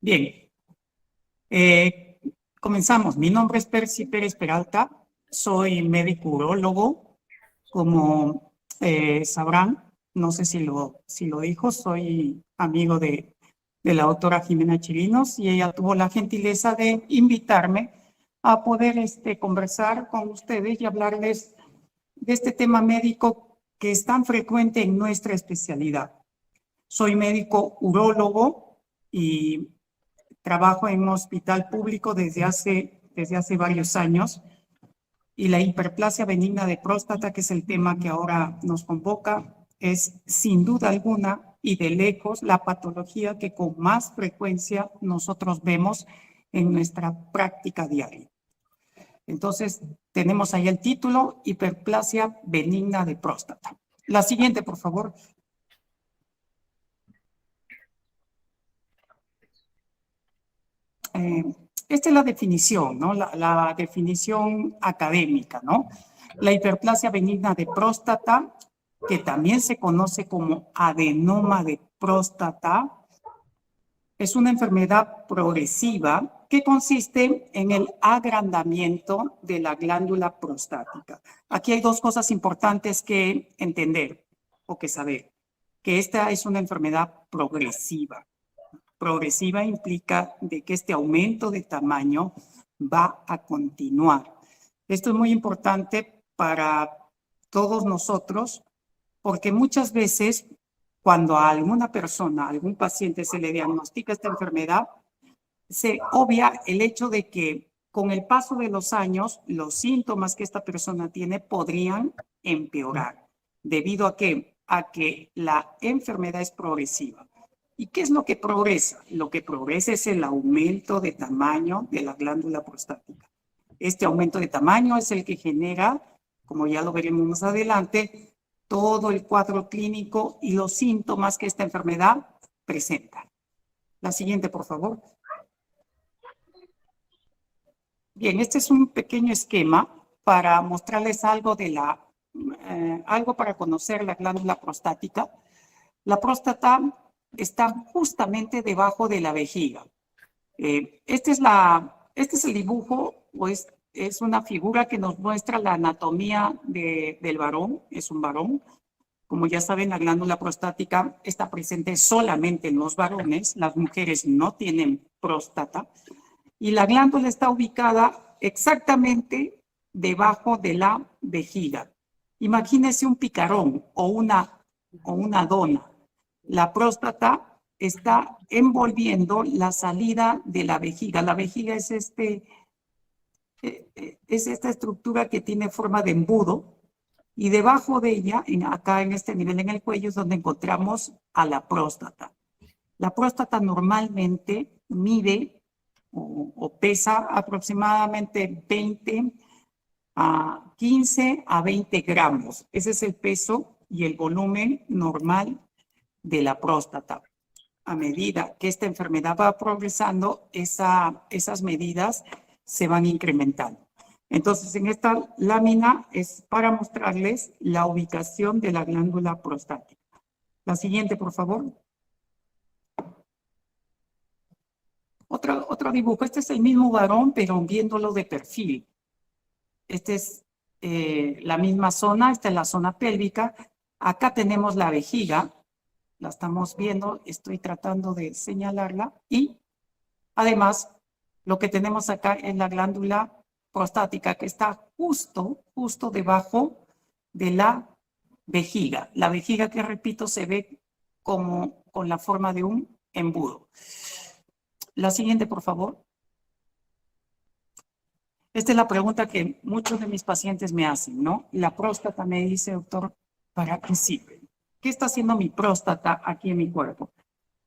Bien, eh, comenzamos. Mi nombre es Percy Pérez Peralta, soy médico urólogo. Como sabrán, no sé si lo dijo, soy amigo de la doctora Jimena Chirinos y ella tuvo la gentileza de invitarme a poder conversar con ustedes y hablarles de este tema médico que es tan frecuente en nuestra especialidad. Soy médico urólogo y trabajo en un hospital público desde hace varios años, y la hiperplasia benigna de próstata, que es el tema que ahora nos convoca, es sin duda alguna y de lejos la patología que con más frecuencia nosotros vemos en nuestra práctica diaria. Entonces, tenemos ahí el título: hiperplasia benigna de próstata. La siguiente, por favor. Eh, Esta es la definición, ¿no? La definición académica, ¿no? La hiperplasia benigna de próstata, que también se conoce como adenoma de próstata, es una enfermedad progresiva que consiste en el agrandamiento de la glándula prostática. Aquí hay dos cosas importantes que entender o que saber: que esta es una enfermedad progresiva. Progresiva implica de que este aumento de tamaño va a continuar. Esto es muy importante para todos nosotros, porque muchas veces cuando a alguna persona, a algún paciente se le diagnostica esta enfermedad, se obvia el hecho de que con el paso de los años los síntomas que esta persona tiene podrían empeorar. ¿Debido a qué? A que la enfermedad es progresiva. ¿Y qué es lo que progresa? Lo que progresa es el aumento de tamaño de la glándula prostática. Este aumento de tamaño es el que genera, como ya lo veremos más adelante, todo el cuadro clínico y los síntomas que esta enfermedad presenta. La siguiente, por favor. Bien, este es un pequeño esquema para mostrarles algo para conocer la glándula prostática. La próstata está justamente debajo de la vejiga. Este es el dibujo, o es una figura que nos muestra la anatomía del varón. Es un varón. Como ya saben, la glándula prostática está presente solamente en los varones. Las mujeres no tienen próstata. Y la glándula está ubicada exactamente debajo de la vejiga. Imagínese un picarón o una dona. La próstata está envolviendo la salida de la vejiga. La vejiga es esta estructura que tiene forma de embudo, y debajo de ella, acá en este nivel en el cuello, es donde encontramos a la próstata. La próstata normalmente mide o pesa aproximadamente 15 a 20 gramos. Ese es el peso y el volumen normal de la próstata. A medida que esta enfermedad va progresando, esas medidas se van incrementando. Entonces, en esta lámina es para mostrarles la ubicación de la glándula prostática. La siguiente, por favor. Otro dibujo. Este es el mismo varón, pero viéndolo de perfil. Esta es la misma zona, esta es la zona pélvica. Acá tenemos la vejiga, la estamos viendo, estoy tratando de señalarla. Y además, lo que tenemos acá es la glándula prostática, que está justo debajo de la vejiga. La vejiga, que repito, se ve como con la forma de un embudo. La siguiente, por favor. Esta es la pregunta que muchos de mis pacientes me hacen, ¿no? La próstata, me dice, doctor, ¿para qué sirve? ¿Qué está haciendo mi próstata aquí en mi cuerpo?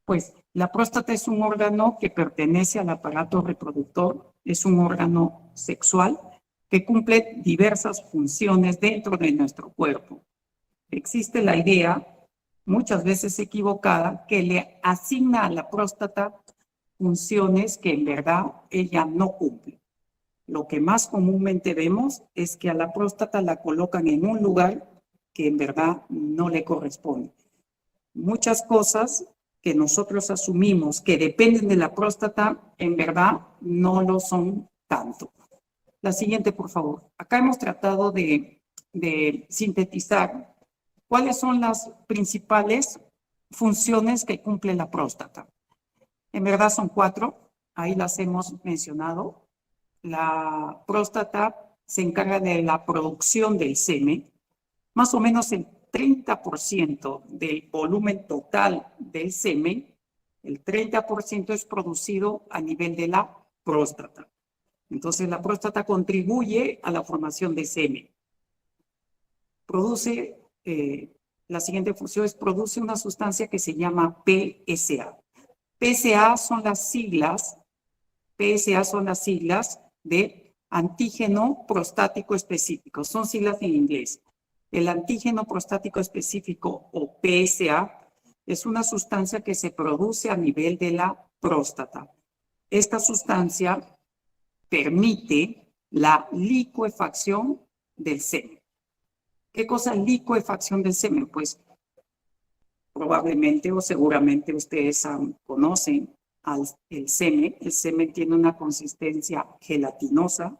Pues la próstata es un órgano que pertenece al aparato reproductor, es un órgano sexual que cumple diversas funciones dentro de nuestro cuerpo. Existe la idea, muchas veces equivocada, que le asigna a la próstata funciones que en verdad ella no cumple. Lo que más comúnmente vemos es que a la próstata la colocan en un lugar que en verdad no le corresponde. Muchas cosas que nosotros asumimos que dependen de la próstata, en verdad no lo son tanto. La siguiente, por favor. Acá hemos tratado de sintetizar cuáles son las principales funciones que cumple la próstata. En verdad son 4, ahí las hemos mencionado. La próstata se encarga de la producción del semen, más o menos el 30% del volumen total del semen, el 30% es producido a nivel de la próstata. Entonces, la próstata contribuye a la formación de semen. Produce, la siguiente función es produce una sustancia que se llama PSA. PSA son las siglas de antígeno prostático específico. Son siglas en inglés. El antígeno prostático específico o PSA es una sustancia que se produce a nivel de la próstata. Esta sustancia permite la licuefacción del semen. ¿Qué cosa es licuefacción del semen? Pues probablemente o seguramente ustedes conocen el semen. El semen tiene una consistencia gelatinosa,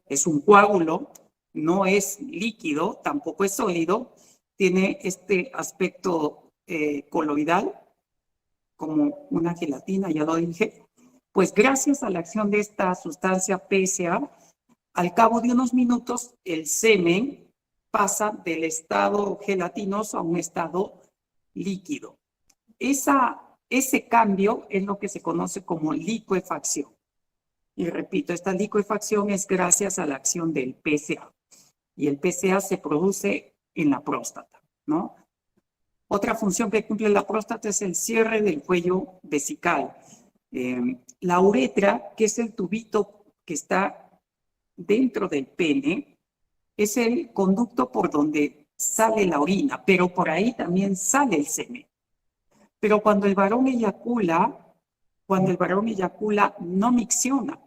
es un coágulo, no es líquido, tampoco es sólido, tiene este aspecto coloidal, como una gelatina, ya lo dije. Pues gracias a la acción de esta sustancia PSA, al cabo de unos minutos, el semen pasa del estado gelatinoso a un estado líquido. Ese cambio es lo que se conoce como licuefacción. Y repito, esta licuefacción es gracias a la acción del PSA. Y el PSA se produce en la próstata, ¿no? Otra función que cumple la próstata es el cierre del cuello vesical. La uretra, que es el tubito que está dentro del pene, es el conducto por donde sale la orina, pero por ahí también sale el semen. Pero cuando el varón eyacula no micciona.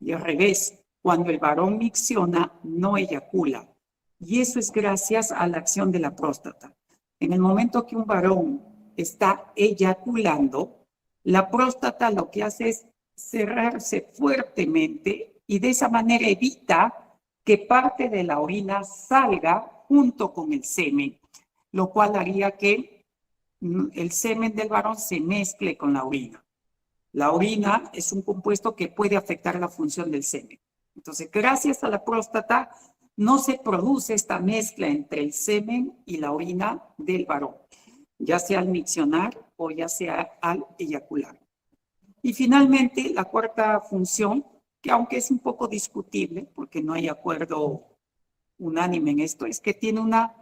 Y al revés, cuando el varón micciona, no eyacula. Y eso es gracias a la acción de la próstata. En el momento que un varón está eyaculando, la próstata lo que hace es cerrarse fuertemente y de esa manera evita que parte de la orina salga junto con el semen, lo cual haría que el semen del varón se mezcle con la orina. La orina es un compuesto que puede afectar la función del semen. Entonces, gracias a la próstata, no se produce esta mezcla entre el semen y la orina del varón, ya sea al miccionar o ya sea al eyacular. Y finalmente, la cuarta función, que aunque es un poco discutible, porque no hay acuerdo unánime en esto, es que tiene una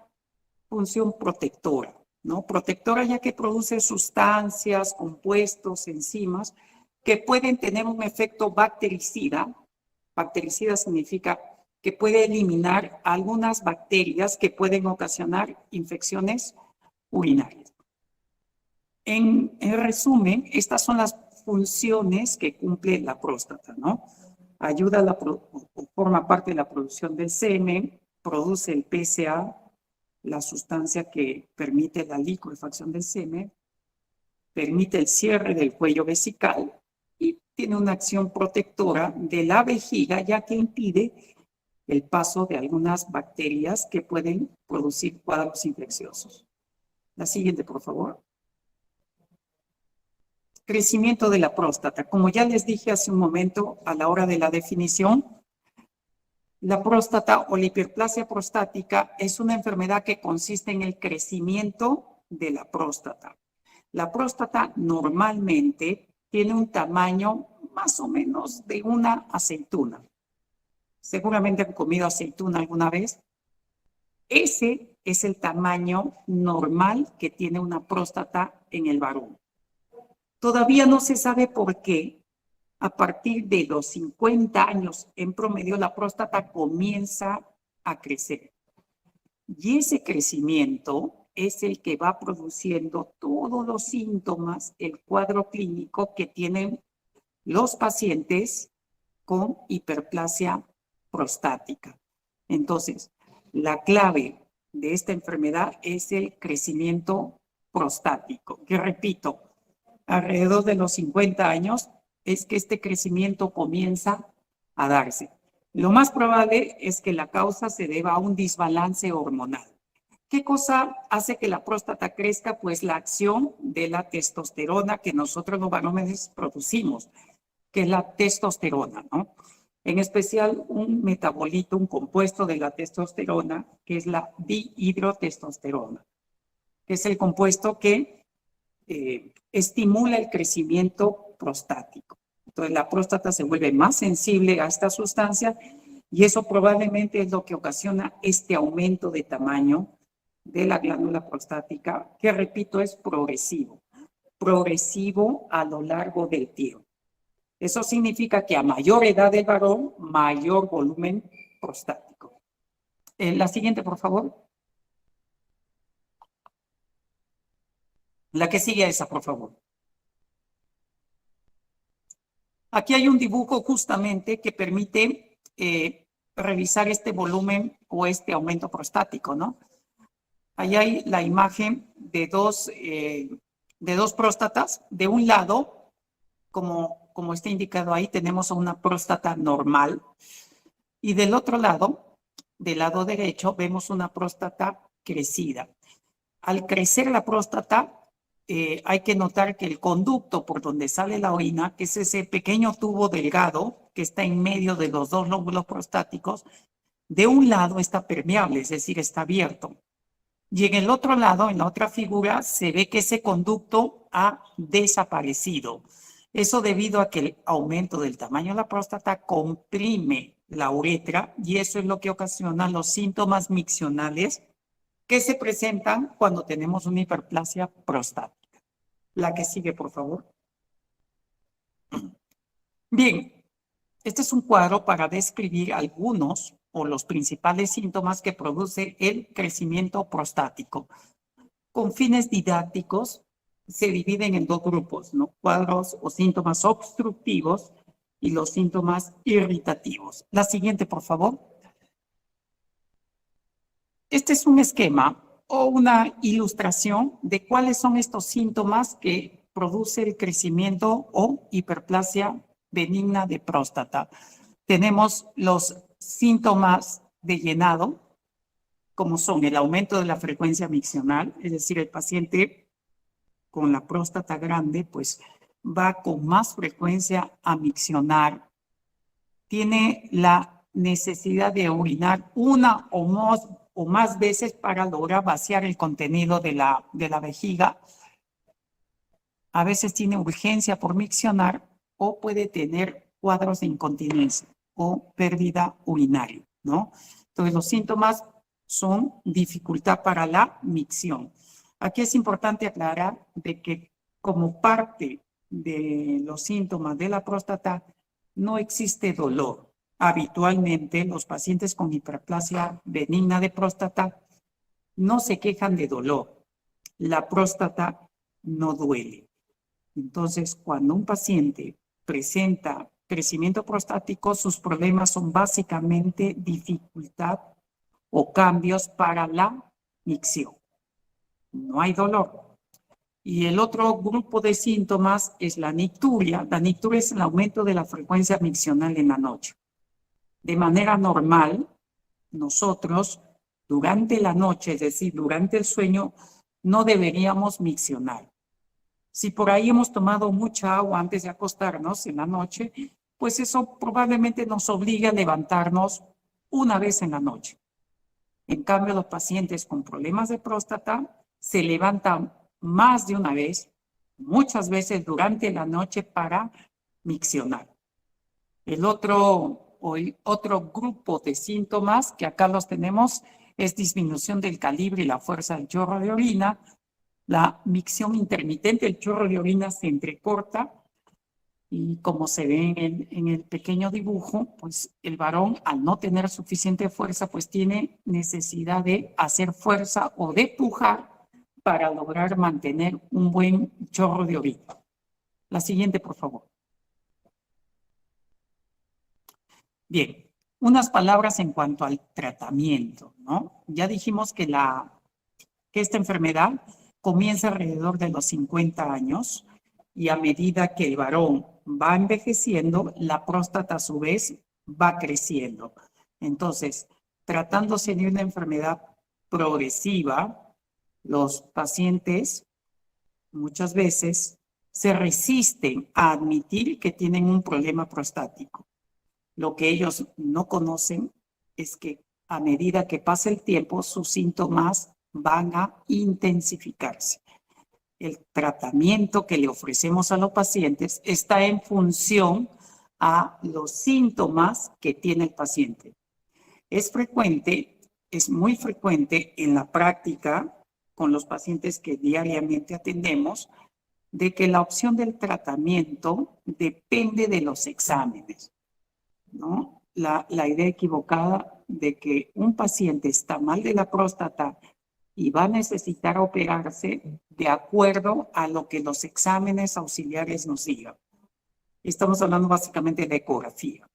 función protectora, ¿no? Protectora ya que produce sustancias, compuestos, enzimas, que pueden tener un efecto bactericida. Bactericida significa que puede eliminar algunas bacterias que pueden ocasionar infecciones urinarias. En resumen, estas son las funciones que cumple la próstata, ¿no? Ayuda forma parte de la producción del semen, produce el PSA, la sustancia que permite la licuefacción del semen, permite el cierre del cuello vesical y tiene una acción protectora de la vejiga, ya que impide el paso de algunas bacterias que pueden producir cuadros infecciosos. La siguiente, por favor. Crecimiento de la próstata. Como ya les dije hace un momento a la hora de la definición, la próstata o la hiperplasia prostática es una enfermedad que consiste en el crecimiento de la próstata. La próstata normalmente tiene un tamaño más o menos de una aceituna. Seguramente han comido aceituna alguna vez. Ese es el tamaño normal que tiene una próstata en el varón. Todavía no se sabe por qué. A partir de los 50 años, en promedio, la próstata comienza a crecer. Y ese crecimiento es el que va produciendo todos los síntomas, el cuadro clínico que tienen los pacientes con hiperplasia prostática. Entonces, la clave de esta enfermedad es el crecimiento prostático, que repito, alrededor de los 50 años es que este crecimiento comienza a darse. Lo más probable es que la causa se deba a un desbalance hormonal. ¿Qué cosa hace que la próstata crezca? Pues la acción de la testosterona que nosotros los varones producimos, que es la testosterona, ¿no? En especial un metabolito, un compuesto de la testosterona, que es la dihidrotestosterona, que es el compuesto que estimula el crecimiento prostático. Entonces la próstata se vuelve más sensible a esta sustancia y eso probablemente es lo que ocasiona este aumento de tamaño de la glándula prostática, que repito, es progresivo a lo largo del tiempo. Eso significa que a mayor edad del varón, mayor volumen prostático. La siguiente, por favor. La que sigue a esa, por favor. Aquí hay un dibujo justamente que permite revisar este volumen o este aumento prostático, ¿no? Ahí hay la imagen de dos próstatas. De un lado, como está indicado ahí, tenemos una próstata normal. Y del otro lado, del lado derecho, vemos una próstata crecida. Al crecer la próstata, hay que notar que el conducto por donde sale la orina, que es ese pequeño tubo delgado que está en medio de los dos lóbulos prostáticos, de un lado está permeable, es decir, está abierto. Y en el otro lado, en la otra figura, se ve que ese conducto ha desaparecido. Eso debido a que el aumento del tamaño de la próstata comprime la uretra y eso es lo que ocasiona los síntomas miccionales que se presentan cuando tenemos una hiperplasia prostática. La que sigue, por favor. Bien, este es un cuadro para describir algunos o los principales síntomas que produce el crecimiento prostático. Con fines didácticos, se dividen en dos grupos, ¿no? Cuadros o síntomas obstructivos y los síntomas irritativos. La siguiente, por favor. Este es un esquema o una ilustración de cuáles son estos síntomas que produce el crecimiento o hiperplasia benigna de próstata. Tenemos los síntomas de llenado, como son el aumento de la frecuencia miccional, es decir, el paciente con la próstata grande, pues va con más frecuencia a miccionar, tiene la necesidad de orinar una o más veces para lograr vaciar el contenido de la vejiga. A veces tiene urgencia por miccionar o puede tener cuadros de incontinencia o pérdida urinaria, ¿no? Entonces, los síntomas son dificultad para la micción. Aquí es importante aclarar de que como parte de los síntomas de la próstata no existe dolor. Habitualmente, los pacientes con hiperplasia benigna de próstata no se quejan de dolor. La próstata no duele. Entonces, cuando un paciente presenta crecimiento prostático, sus problemas son básicamente dificultad o cambios para la micción. No hay dolor. Y el otro grupo de síntomas es la nicturia. La nicturia es el aumento de la frecuencia miccional en la noche. De manera normal, nosotros durante la noche, es decir, durante el sueño, no deberíamos miccionar. Si por ahí hemos tomado mucha agua antes de acostarnos en la noche, pues eso probablemente nos obligue a levantarnos una vez en la noche. En cambio, los pacientes con problemas de próstata se levantan más de una vez, muchas veces durante la noche para miccionar. El otro grupo de síntomas que acá los tenemos es disminución del calibre y la fuerza del chorro de orina. La micción intermitente, el chorro de orina se entrecorta y como se ve en el pequeño dibujo, pues el varón al no tener suficiente fuerza, pues tiene necesidad de hacer fuerza o de pujar para lograr mantener un buen chorro de orina. La siguiente, por favor. Bien, unas palabras en cuanto al tratamiento, ¿no? Ya dijimos que esta enfermedad comienza alrededor de los 50 años y a medida que el varón va envejeciendo, la próstata a su vez va creciendo. Entonces, tratándose de una enfermedad progresiva, los pacientes muchas veces se resisten a admitir que tienen un problema prostático. Lo que ellos no conocen es que a medida que pasa el tiempo, sus síntomas van a intensificarse. El tratamiento que le ofrecemos a los pacientes está en función a los síntomas que tiene el paciente. Es muy frecuente en la práctica con los pacientes que diariamente atendemos, de que la opción del tratamiento depende de los exámenes, ¿no? La idea equivocada de que un paciente está mal de la próstata y va a necesitar operarse de acuerdo a lo que los exámenes auxiliares nos digan. Estamos hablando básicamente de ecografía.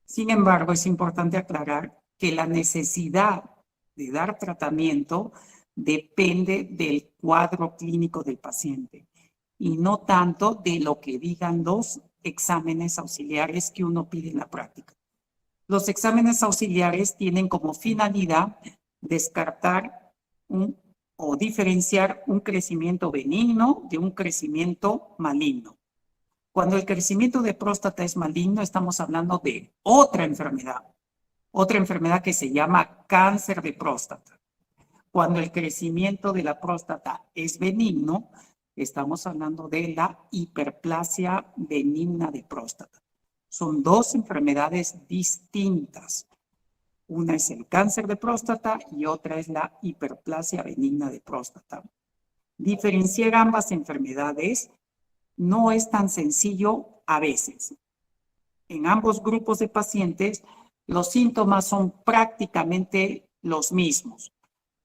Sin embargo, es importante aclarar que la necesidad de dar tratamiento depende del cuadro clínico del paciente y no tanto de lo que digan los exámenes auxiliares que uno pide en la práctica. Los exámenes auxiliares tienen como finalidad descartar o diferenciar un crecimiento benigno de un crecimiento maligno. Cuando el crecimiento de próstata es maligno, estamos hablando de otra enfermedad que se llama cáncer de próstata. Cuando el crecimiento de la próstata es benigno, estamos hablando de la hiperplasia benigna de próstata. Son dos enfermedades distintas. Una es el cáncer de próstata y otra es la hiperplasia benigna de próstata. Diferenciar ambas enfermedades no es tan sencillo a veces. En ambos grupos de pacientes, los síntomas son prácticamente los mismos.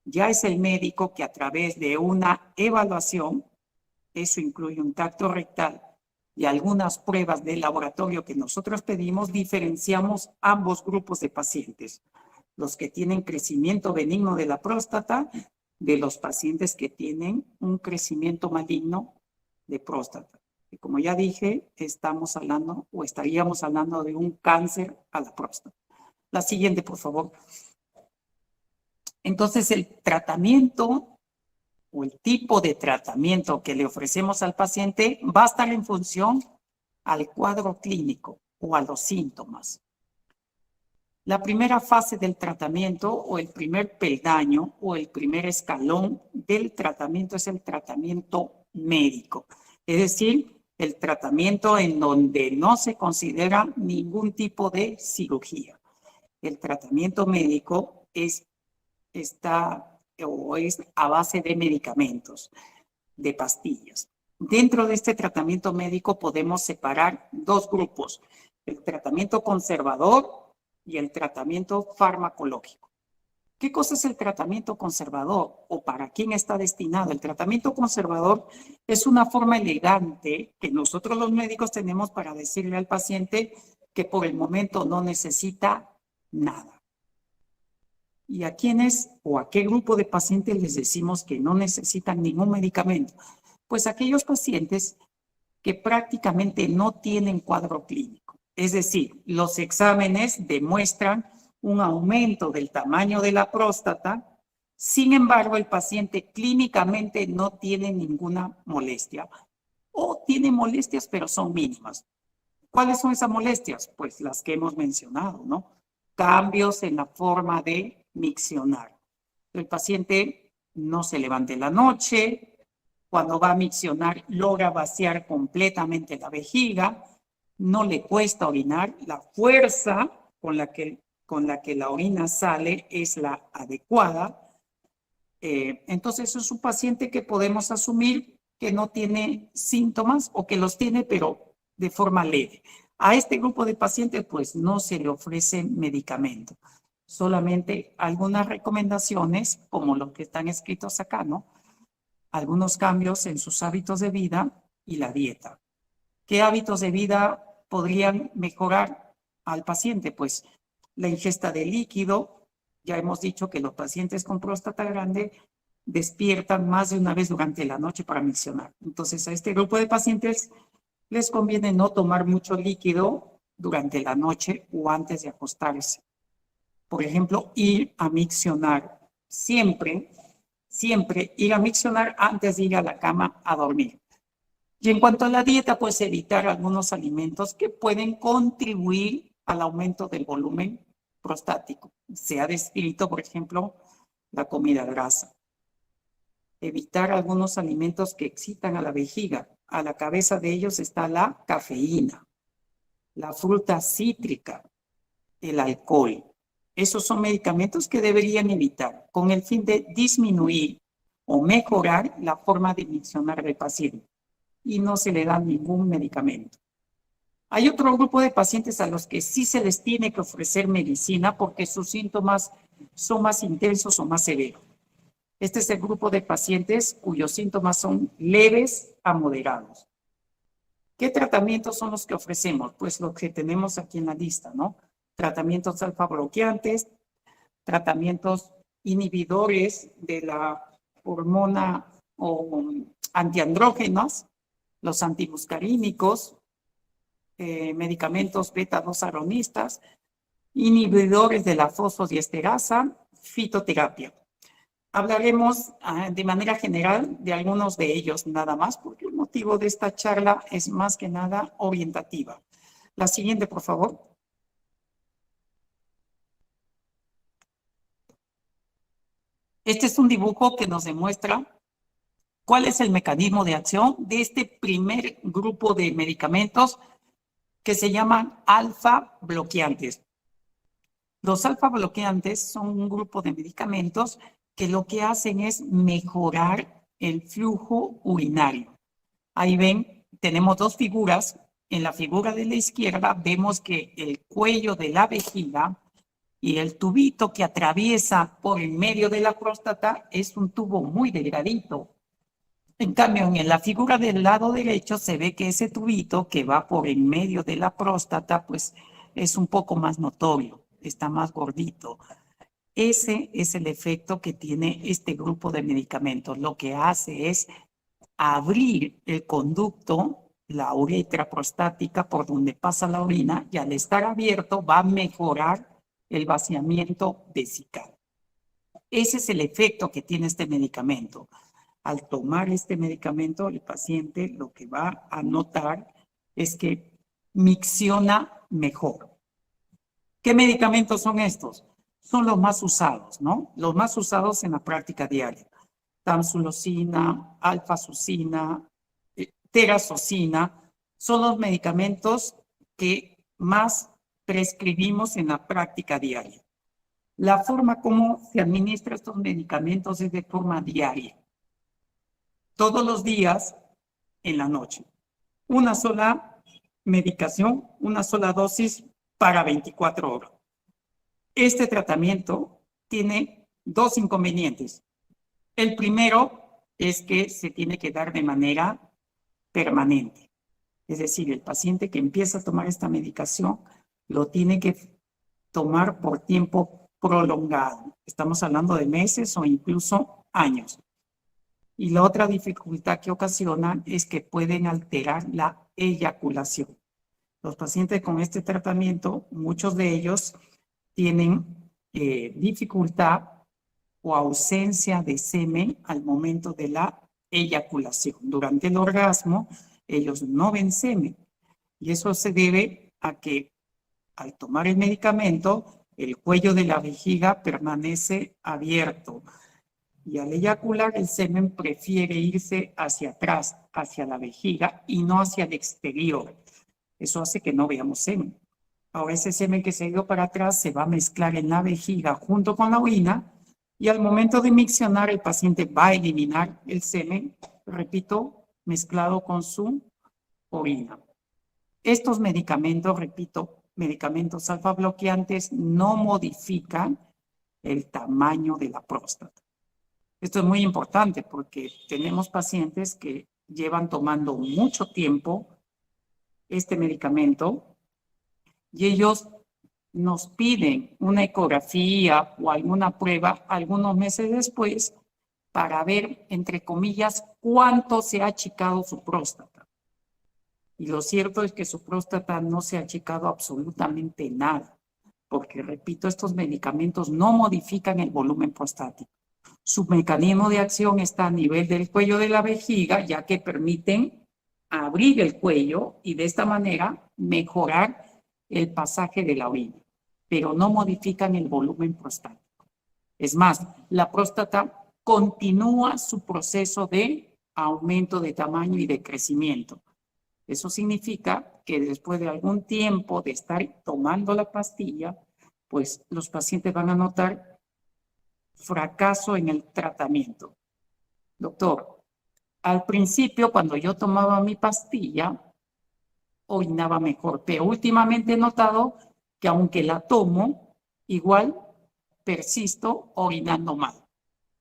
Ya es el médico que a través de una evaluación, eso incluye un tacto rectal y algunas pruebas de laboratorio que nosotros pedimos, diferenciamos ambos grupos de pacientes. Los que tienen crecimiento benigno de la próstata de los pacientes que tienen un crecimiento maligno de próstata. Y como ya dije, estamos hablando o estaríamos hablando de un cáncer a la próstata. La siguiente, por favor. Entonces, el tratamiento o el tipo de tratamiento que le ofrecemos al paciente va a estar en función al cuadro clínico o a los síntomas. La primera fase del tratamiento o el primer peldaño o el primer escalón del tratamiento es el tratamiento médico. Es decir, el tratamiento en donde no se considera ningún tipo de cirugía. El tratamiento médico es a base de medicamentos, de pastillas. Dentro de este tratamiento médico podemos separar dos grupos, el tratamiento conservador y el tratamiento farmacológico. ¿Qué cosa es el tratamiento conservador o para quién está destinado? El tratamiento conservador es una forma elegante que nosotros los médicos tenemos para decirle al paciente que por el momento no necesita nada. ¿Y a quiénes o a qué grupo de pacientes les decimos que no necesitan ningún medicamento? Pues aquellos pacientes que prácticamente no tienen cuadro clínico. Es decir, los exámenes demuestran un aumento del tamaño de la próstata, sin embargo, el paciente clínicamente no tiene ninguna molestia o tiene molestias, pero son mínimas. ¿Cuáles son esas molestias? Pues las que hemos mencionado, ¿no? Cambios en la forma de miccionar. El paciente no se levanta en la noche, cuando va a miccionar logra vaciar completamente la vejiga, no le cuesta orinar, la fuerza con la que la orina sale es la adecuada. Entonces es un paciente que podemos asumir que no tiene síntomas o que los tiene pero de forma leve. A este grupo de pacientes pues no se le ofrece medicamento, solamente algunas recomendaciones como los que están escritos acá, ¿no? Algunos cambios en sus hábitos de vida y la dieta. ¿Qué hábitos de vida podrían mejorar al paciente? Pues la ingesta de líquido. Ya hemos dicho que los pacientes con próstata grande despiertan más de una vez durante la noche para miccionar. Entonces, a este grupo de pacientes les conviene no tomar mucho líquido durante la noche o antes de acostarse. Por ejemplo, ir a miccionar. Siempre ir a miccionar antes de ir a la cama a dormir. Y en cuanto a la dieta, pues evitar algunos alimentos que pueden contribuir al aumento del volumen prostático. Se ha descrito, por ejemplo, la comida grasa. Evitar algunos alimentos que excitan a la vejiga. A la cabeza de ellos está la cafeína, la fruta cítrica, el alcohol. Esos son medicamentos que deberían evitar con el fin de disminuir o mejorar la forma de miccionar del paciente y no se le da ningún medicamento. Hay otro grupo de pacientes a los que sí se les tiene que ofrecer medicina porque sus síntomas son más intensos o más severos. Este es el grupo de pacientes cuyos síntomas son leves a moderados. ¿Qué tratamientos son los que ofrecemos? Pues los que tenemos aquí en la lista, ¿no? Tratamientos alfa bloqueantes, tratamientos inhibidores de la hormona o antiandrógenos, los antimuscarínicos, medicamentos beta-2 agonistas, inhibidores de la fosfodiesterasa, fitoterapia. Hablaremos de manera general de algunos de ellos nada más, porque el motivo de esta charla es más que nada orientativa. La siguiente, por favor. Este es un dibujo que nos demuestra cuál es el mecanismo de acción de este primer grupo de medicamentos que se llaman alfa bloqueantes. Los alfa bloqueantes son un grupo de medicamentos que lo que hacen es mejorar el flujo urinario. Ahí ven, tenemos dos figuras. En la figura de la izquierda vemos que el cuello de la vejiga y el tubito que atraviesa por el medio de la próstata es un tubo muy delgadito. En cambio, en la figura del lado derecho se ve que ese tubito que va por el medio de la próstata, pues es un poco más notorio, está más gordito. Ese es el efecto que tiene este grupo de medicamentos. Lo que hace es abrir el conducto, la uretra prostática por donde pasa la orina, y al estar abierto va a mejorar el vaciamiento vesical. Ese es el efecto que tiene este medicamento. Al tomar este medicamento, el paciente lo que va a notar es que micciona mejor. ¿Qué medicamentos son estos? Son los más usados, ¿no? Los más usados en la práctica diaria. Tamsulosina, alfazucina, terazocina, son los medicamentos que más prescribimos en la práctica diaria. La forma como se administra estos medicamentos es de forma diaria. Todos los días en la noche. Una sola medicación, una sola dosis para 24 horas. Este tratamiento tiene dos inconvenientes. El primero es que se tiene que dar de manera permanente. Es decir, el paciente que empieza a tomar esta medicación lo tiene que tomar por tiempo prolongado. Estamos hablando de meses o incluso años. Y la otra dificultad que ocasiona es que pueden alterar la eyaculación. Los pacientes con este tratamiento, muchos de ellos tienen dificultad o ausencia de semen al momento de la eyaculación. Durante el orgasmo, ellos no ven semen. Y eso se debe a que al tomar el medicamento, el cuello de la vejiga permanece abierto. Y al eyacular, el semen prefiere irse hacia atrás, hacia la vejiga y no hacia el exterior. Eso hace que no veamos semen. Ahora ese semen que se ha ido para atrás se va a mezclar en la vejiga junto con la orina y al momento de miccionar el paciente va a eliminar el semen, repito, mezclado con su orina. Estos medicamentos, repito, medicamentos alfa bloqueantes no modifican el tamaño de la próstata. Esto es muy importante porque tenemos pacientes que llevan tomando mucho tiempo este medicamento y ellos nos piden una ecografía o alguna prueba algunos meses después para ver, entre comillas, cuánto se ha achicado su próstata. Y lo cierto es que su próstata no se ha achicado absolutamente nada, porque, repito, estos medicamentos no modifican el volumen prostático. Su mecanismo de acción está a nivel del cuello de la vejiga, ya que permiten abrir el cuello y de esta manera mejorar el pasaje de la orina, pero no modifican el volumen prostático. Es más, la próstata continúa su proceso de aumento de tamaño y de crecimiento. Eso significa que después de algún tiempo de estar tomando la pastilla, pues los pacientes van a notar fracaso en el tratamiento. Doctor, al principio cuando yo tomaba mi pastilla, orinaba mejor, pero últimamente he notado que aunque la tomo, igual persisto orinando mal.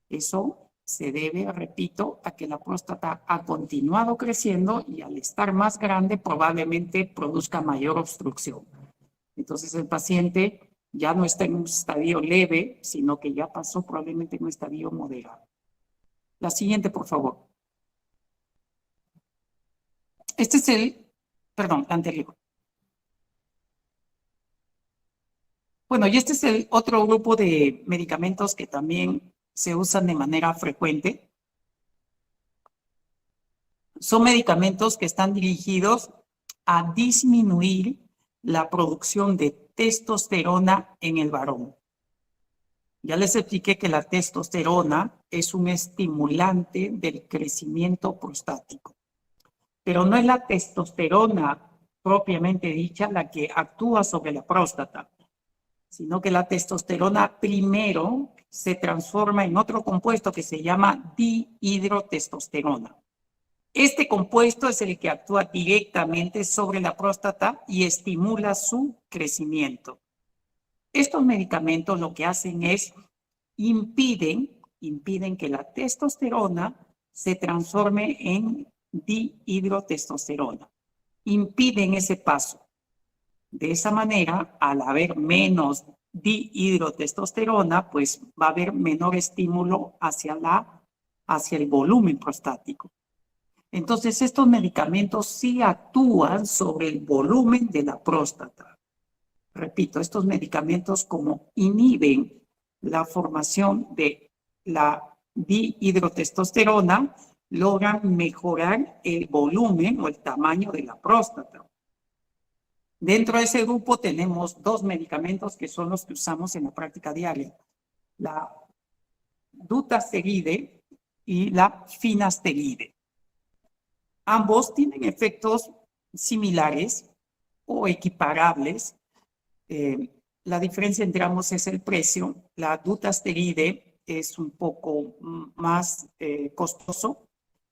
Eso se debe, repito, a que la próstata ha continuado creciendo y al estar más grande probablemente produzca mayor obstrucción. Entonces el paciente ya no está en un estadio leve, sino que ya pasó probablemente en un estadio moderado. La siguiente, por favor. Este es la anterior. Bueno, y este es el otro grupo de medicamentos que también se usan de manera frecuente. Son medicamentos que están dirigidos a disminuir la producción de testosterona en el varón. Ya les expliqué que la testosterona es un estimulante del crecimiento prostático, pero no es la testosterona propiamente dicha la que actúa sobre la próstata, sino que la testosterona primero se transforma en otro compuesto que se llama dihidrotestosterona. Este compuesto es el que actúa directamente sobre la próstata y estimula su crecimiento. Estos medicamentos lo que hacen es impiden que la testosterona se transforme en dihidrotestosterona. Impiden ese paso. De esa manera, al haber menos dihidrotestosterona, pues va a haber menor estímulo hacia el volumen prostático. Entonces, estos medicamentos sí actúan sobre el volumen de la próstata. Repito, estos medicamentos como inhiben la formación de la dihidrotestosterona, logran mejorar el volumen o el tamaño de la próstata. Dentro de ese grupo tenemos dos medicamentos que son los que usamos en la práctica diaria. La dutasteride y la finasteride. Ambos tienen efectos similares o equiparables. La diferencia entre ambos es el precio. La dutasteride es un poco más costoso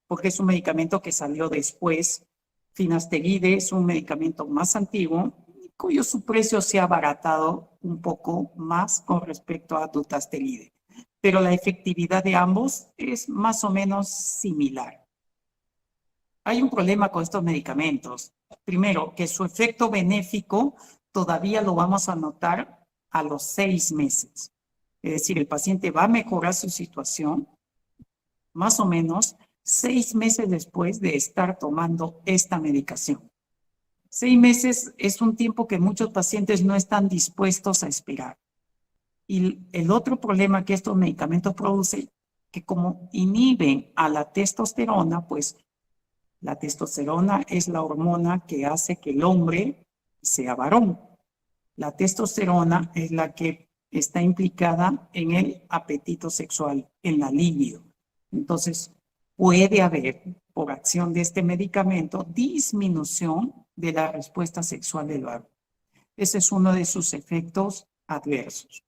porque es un medicamento que salió después. Finasteride es un medicamento más antiguo cuyo su precio se ha abaratado un poco más con respecto a dutasteride. Pero la efectividad de ambos es más o menos similar. Hay un problema con estos medicamentos. Primero, que su efecto benéfico todavía lo vamos a notar a los 6 meses. Es decir, el paciente va a mejorar su situación más o menos 6 meses después de estar tomando esta medicación. 6 meses es un tiempo que muchos pacientes no están dispuestos a esperar. Y el otro problema que estos medicamentos producen, que como inhiben a la testosterona, pues la testosterona es la hormona que hace que el hombre sea varón. La testosterona es la que está implicada en el apetito sexual, en la libido. Entonces, puede haber, por acción de este medicamento, disminución de la respuesta sexual del varón. Ese es uno de sus efectos adversos.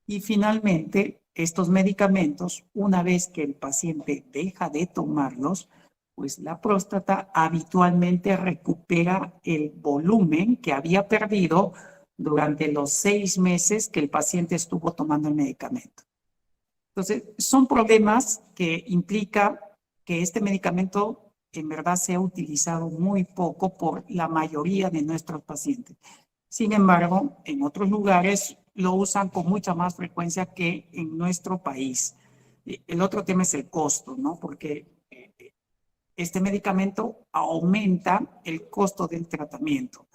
Y finalmente, estos medicamentos, una vez que el paciente deja de tomarlos, pues la próstata habitualmente recupera el volumen que había perdido durante los 6 meses que el paciente estuvo tomando el medicamento. Entonces, son problemas que implica que este medicamento en verdad se ha utilizado muy poco por la mayoría de nuestros pacientes. Sin embargo, en otros lugares lo usan con mucha más frecuencia que en nuestro país. El otro tema es el costo, ¿no? Porque este medicamento aumenta el costo del tratamiento.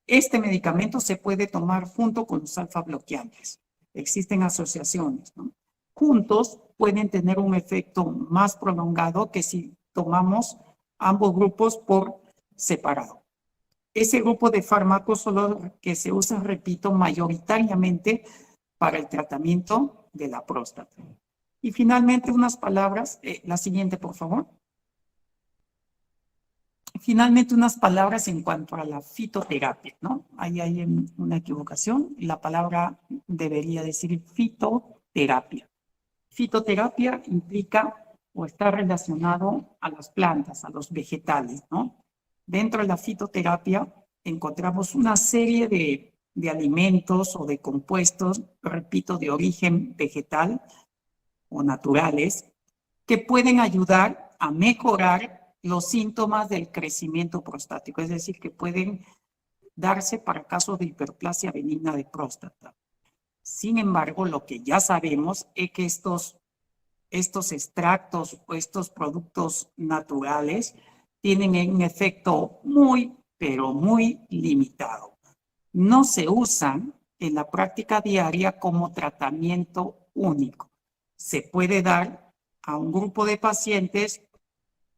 Este medicamento se puede tomar junto con los alfa bloqueantes. Existen asociaciones, ¿no? Juntos pueden tener un efecto más prolongado que si tomamos ambos grupos por separado. Ese grupo de fármacos solo que se usa, repito, mayoritariamente para el tratamiento de la próstata. Y finalmente unas palabras, la siguiente por favor. Finalmente, unas palabras en cuanto a la fitoterapia, ¿no? Ahí hay una equivocación. La palabra debería decir fitoterapia. Fitoterapia implica o está relacionado a las plantas, a los vegetales, ¿no? Dentro de la fitoterapia encontramos una serie de alimentos o de compuestos, repito, de origen vegetal o naturales, que pueden ayudar a mejorar los síntomas del crecimiento prostático, es decir, que pueden darse para casos de hiperplasia benigna de próstata. Sin embargo, lo que ya sabemos es que estos extractos o estos productos naturales tienen un efecto muy, pero muy limitado. No se usan en la práctica diaria como tratamiento único. Se puede dar a un grupo de pacientes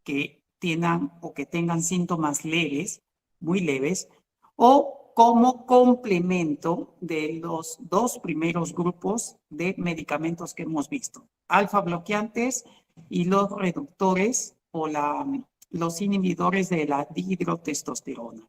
que tengan síntomas leves, muy leves, o como complemento de los dos primeros grupos de medicamentos que hemos visto, alfa bloqueantes y los reductores o los inhibidores de la dihidrotestosterona.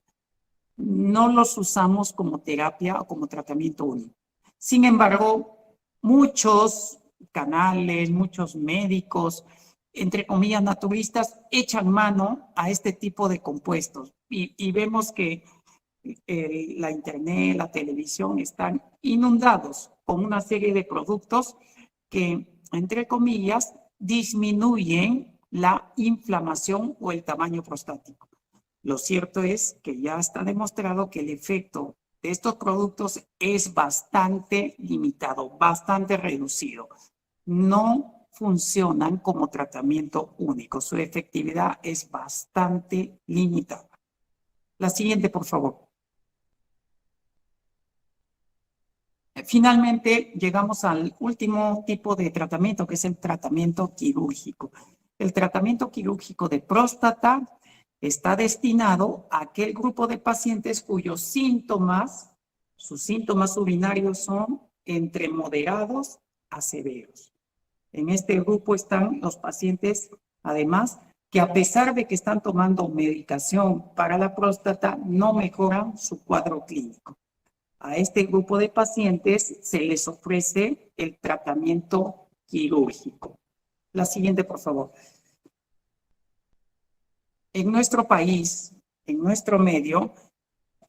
No los usamos como terapia o como tratamiento único. Sin embargo, muchos canales, muchos médicos, entre comillas, naturistas, echan mano a este tipo de compuestos. Y vemos que la internet, la televisión están inundados con una serie de productos que, entre comillas, disminuyen la inflamación o el tamaño prostático. Lo cierto es que ya está demostrado que el efecto de estos productos es bastante limitado, bastante reducido. No funcionan como tratamiento único. Su efectividad es bastante limitada. La siguiente, por favor. Finalmente, llegamos al último tipo de tratamiento, que es el tratamiento quirúrgico. El tratamiento quirúrgico de próstata está destinado a aquel grupo de pacientes cuyos sus síntomas urinarios son entre moderados a severos. En este grupo están los pacientes, además, que a pesar de que están tomando medicación para la próstata, no mejoran su cuadro clínico. A este grupo de pacientes se les ofrece el tratamiento quirúrgico. La siguiente, por favor. En nuestro país, en nuestro medio,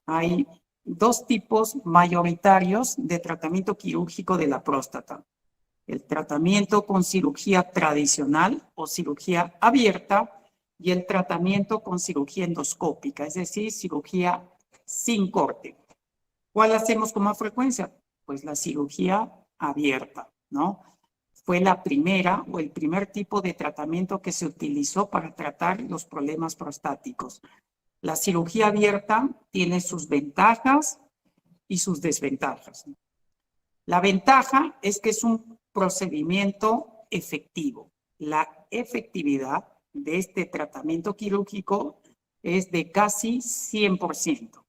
hay dos tipos mayoritarios de tratamiento quirúrgico de la próstata. El tratamiento con cirugía tradicional o cirugía abierta y el tratamiento con cirugía endoscópica, es decir, cirugía sin corte. ¿Cuál hacemos con más frecuencia? Pues la cirugía abierta, ¿no? Fue la primera o el primer tipo de tratamiento que se utilizó para tratar los problemas prostáticos. La cirugía abierta tiene sus ventajas y sus desventajas. La ventaja es que es un procedimiento efectivo. La efectividad de este tratamiento quirúrgico es de casi 100%.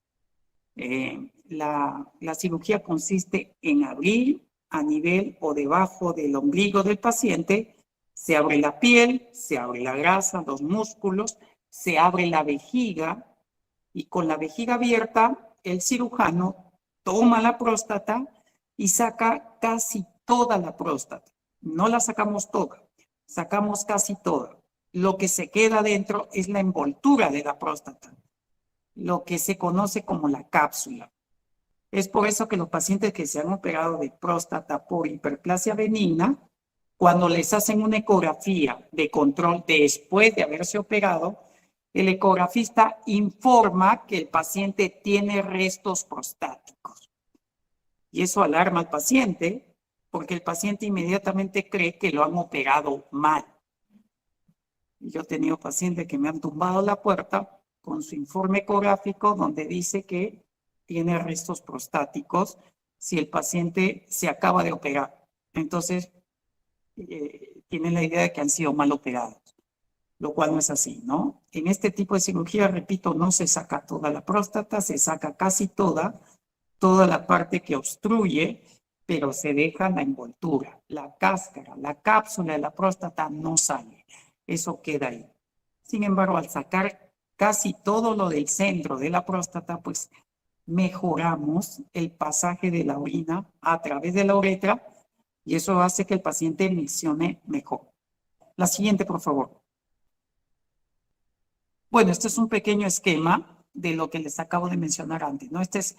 La cirugía consiste en abrir a nivel o debajo del ombligo del paciente, se abre la piel, se abre la grasa, los músculos, se abre la vejiga y con la vejiga abierta el cirujano toma la próstata y saca casi toda la próstata. No la sacamos toda, sacamos casi toda. Lo que se queda dentro es la envoltura de la próstata, lo que se conoce como la cápsula. Es por eso que los pacientes que se han operado de próstata por hiperplasia benigna, cuando les hacen una ecografía de control después de haberse operado, el ecografista informa que el paciente tiene restos prostáticos. Y eso alarma al paciente porque el paciente inmediatamente cree que lo han operado mal. Yo he tenido pacientes que me han tumbado la puerta con su informe ecográfico donde dice que tiene restos prostáticos si el paciente se acaba de operar. Entonces, tienen la idea de que han sido mal operados, lo cual no es así, ¿no? En este tipo de cirugía, repito, no se saca toda la próstata, se saca casi toda la parte que obstruye, pero se deja la envoltura, la cáscara, la cápsula de la próstata no sale, eso queda ahí. Sin embargo, al sacar casi todo lo del centro de la próstata, pues mejoramos el pasaje de la orina a través de la uretra y eso hace que el paciente miccione mejor. La siguiente, por favor. Bueno, este es un pequeño esquema de lo que les acabo de mencionar antes, ¿no? Este es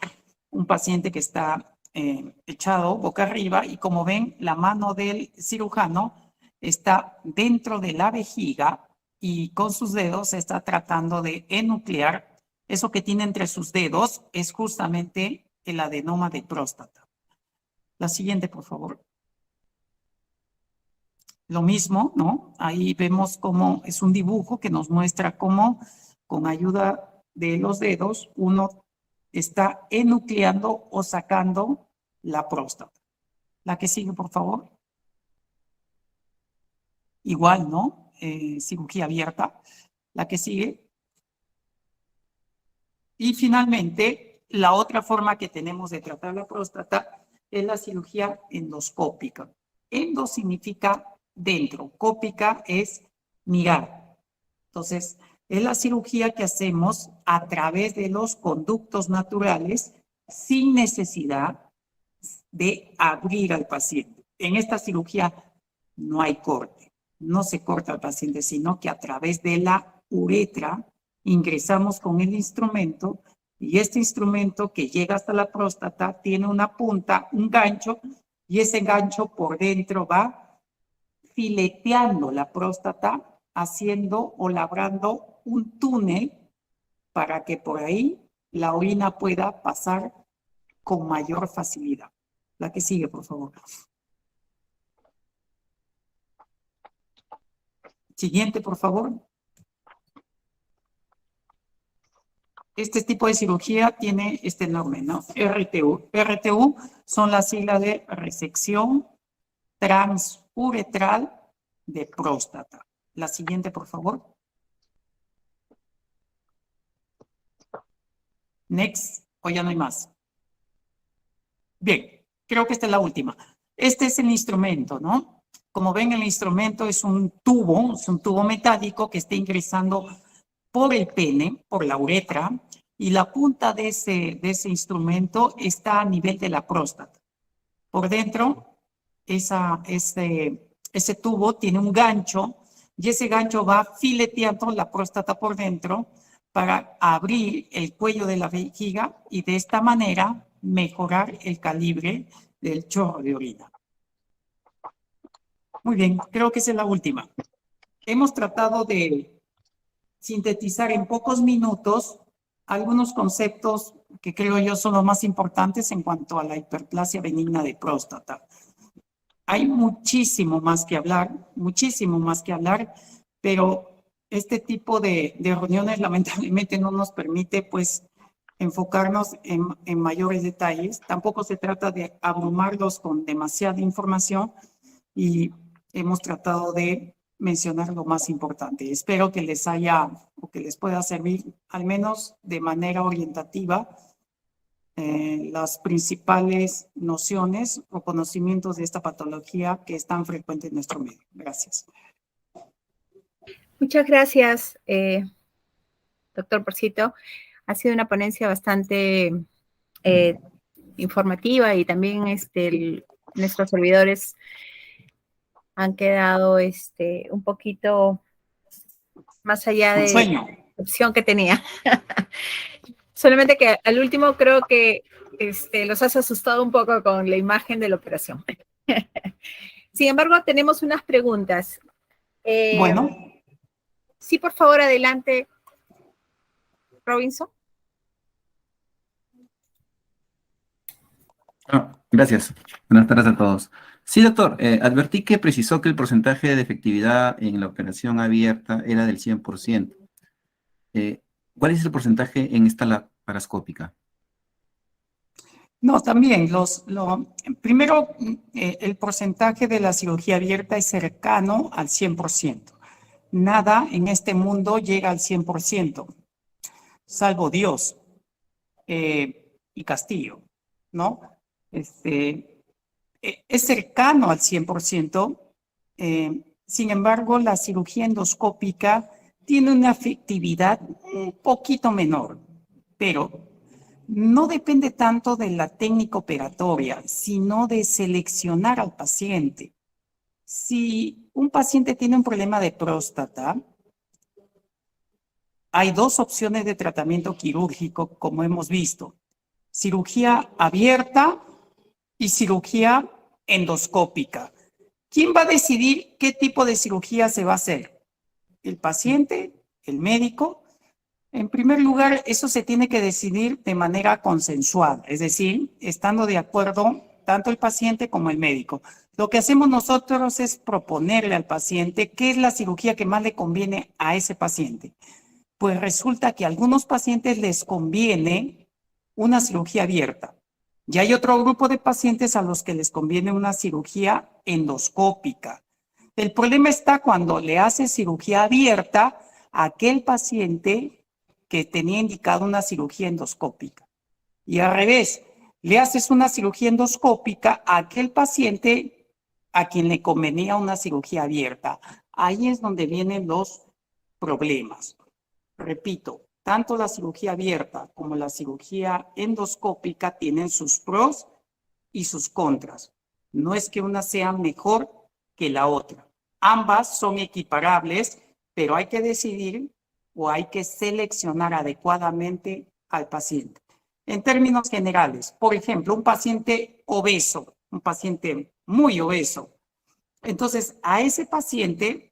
un paciente que está echado boca arriba y como ven, la mano del cirujano está dentro de la vejiga y con sus dedos está tratando de enuclear. Eso que tiene entre sus dedos es justamente el adenoma de próstata. La siguiente, por favor. Lo mismo, ¿no? Ahí vemos cómo es un dibujo que nos muestra cómo con ayuda de los dedos uno está enucleando o sacando la próstata. La que sigue, por favor. Igual, ¿no? Cirugía abierta. La que sigue. Y finalmente, la otra forma que tenemos de tratar la próstata es la cirugía endoscópica. Endo significa dentro, cópica es mirar. Entonces, es la cirugía que hacemos a través de los conductos naturales sin necesidad de abrir al paciente. En esta cirugía no hay corte, no se corta al paciente, sino que a través de la uretra ingresamos con el instrumento y este instrumento que llega hasta la próstata tiene una punta, un gancho, y ese gancho por dentro va fileteando la próstata, haciendo o labrando un túnel para que por ahí la orina pueda pasar con mayor facilidad. La que sigue, por favor. Siguiente, por favor. Este tipo de cirugía tiene este nombre, ¿no? RTU. RTU son las siglas de resección transuretral de próstata. La siguiente, por favor. Next, o ya no hay más. Bien, creo que esta es la última. Este es el instrumento, ¿no? Como ven, el instrumento es un tubo metálico que está ingresando por el pene, por la uretra, y la punta de ese instrumento está a nivel de la próstata. Por dentro, ese tubo tiene un gancho y ese gancho va fileteando la próstata por dentro para abrir el cuello de la vejiga y de esta manera mejorar el calibre del chorro de orina. Muy bien, creo que esa es la última. Hemos tratado de sintetizar en pocos minutos algunos conceptos que creo yo son los más importantes en cuanto a la hiperplasia benigna de próstata. Hay muchísimo más que hablar, pero este tipo de reuniones lamentablemente no nos permite pues enfocarnos en mayores detalles. Tampoco se trata de abrumarlos con demasiada información y hemos tratado de mencionar lo más importante. Espero que les haya o que les pueda servir al menos de manera orientativa las principales nociones o conocimientos de esta patología que es tan frecuente en nuestro medio. Gracias. Muchas gracias, doctor Porcito. Ha sido una ponencia bastante informativa y también nuestros servidores han quedado un poquito más allá de la opción que tenía. Solamente que al último creo que los has asustado un poco con la imagen de la operación. Sin embargo, tenemos unas preguntas. Bueno. Sí, por favor, adelante, Robinson. Gracias. Buenas tardes a todos. Sí, doctor. Advertí que precisó que el porcentaje de efectividad en la operación abierta era del 100%. Eh, ¿Cuál es el porcentaje en esta laparoscópica? No, también primero, el porcentaje de la cirugía abierta es cercano al 100%. Nada en este mundo llega al 100%, salvo Dios y Castillo, ¿no? Es cercano al 100%. Sin embargo, la cirugía endoscópica tiene una efectividad un poquito menor, pero no depende tanto de la técnica operatoria, sino de seleccionar al paciente. Si un paciente tiene un problema de próstata, hay dos opciones de tratamiento quirúrgico, como hemos visto: cirugía abierta y cirugía endoscópica. ¿Quién va a decidir qué tipo de cirugía se va a hacer? ¿El paciente? ¿El médico? En primer lugar, eso se tiene que decidir de manera consensuada, es decir, estando de acuerdo tanto el paciente como el médico. Lo que hacemos nosotros es proponerle al paciente qué es la cirugía que más le conviene a ese paciente. Pues resulta que a algunos pacientes les conviene una cirugía abierta. Y hay otro grupo de pacientes a los que les conviene una cirugía endoscópica. El problema está cuando le hace cirugía abierta a aquel paciente que tenía indicado una cirugía endoscópica. Y al revés, le haces una cirugía endoscópica a aquel paciente a quien le convenía una cirugía abierta. Ahí es donde vienen los problemas. Repito, tanto la cirugía abierta como la cirugía endoscópica tienen sus pros y sus contras. No es que una sea mejor que la otra. Ambas son equiparables, pero hay que decidir o hay que seleccionar adecuadamente al paciente. En términos generales, por ejemplo, un paciente obeso, un paciente muy obeso. Entonces, a ese paciente,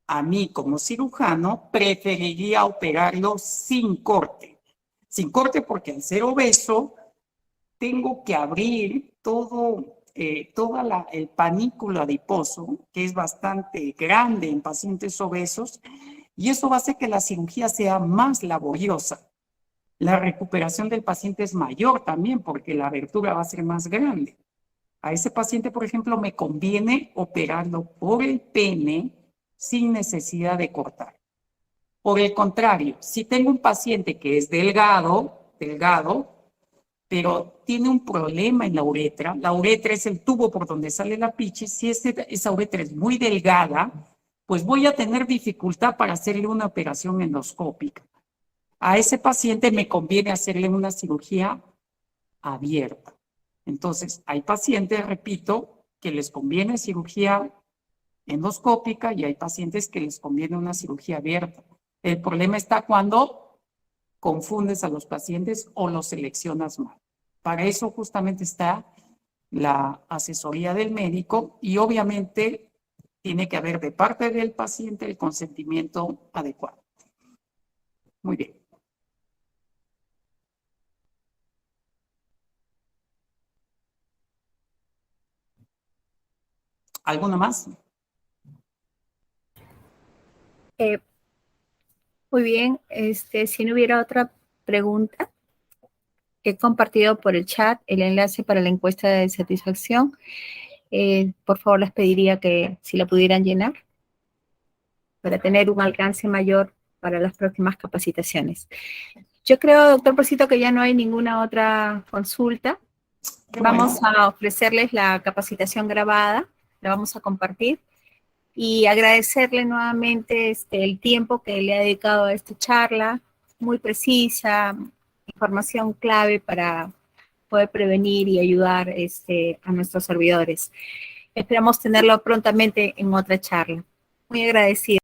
a mí como cirujano, preferiría operarlo sin corte. Sin corte porque al ser obeso, tengo que abrir todo el panículo adiposo, que es bastante grande en pacientes obesos, y eso va a hacer que la cirugía sea más laboriosa. La recuperación del paciente es mayor también porque la abertura va a ser más grande. A ese paciente, por ejemplo, me conviene operarlo por el pene sin necesidad de cortar. Por el contrario, si tengo un paciente que es delgado, pero tiene un problema en la uretra es el tubo por donde sale la pichis, si esa uretra es muy delgada, pues voy a tener dificultad para hacerle una operación endoscópica. A ese paciente me conviene hacerle una cirugía abierta. Entonces, hay pacientes, repito, que les conviene cirugía endoscópica y hay pacientes que les conviene una cirugía abierta. El problema está cuando confundes a los pacientes o los seleccionas mal. Para eso justamente está la asesoría del médico y obviamente tiene que haber de parte del paciente el consentimiento adecuado. Muy bien. ¿Alguna más? Muy bien, si no hubiera otra pregunta, he compartido por el chat el enlace para la encuesta de satisfacción. Por favor, les pediría que si la pudieran llenar para tener un alcance mayor para las próximas capacitaciones. Yo creo, doctor Porcito, que ya no hay ninguna otra consulta. Vamos a ofrecerles la capacitación grabada, la vamos a compartir y agradecerle nuevamente el tiempo que le ha dedicado a esta charla, muy precisa, información clave para poder prevenir y ayudar a nuestros servidores. Esperamos tenerlo prontamente en otra charla. Muy agradecida.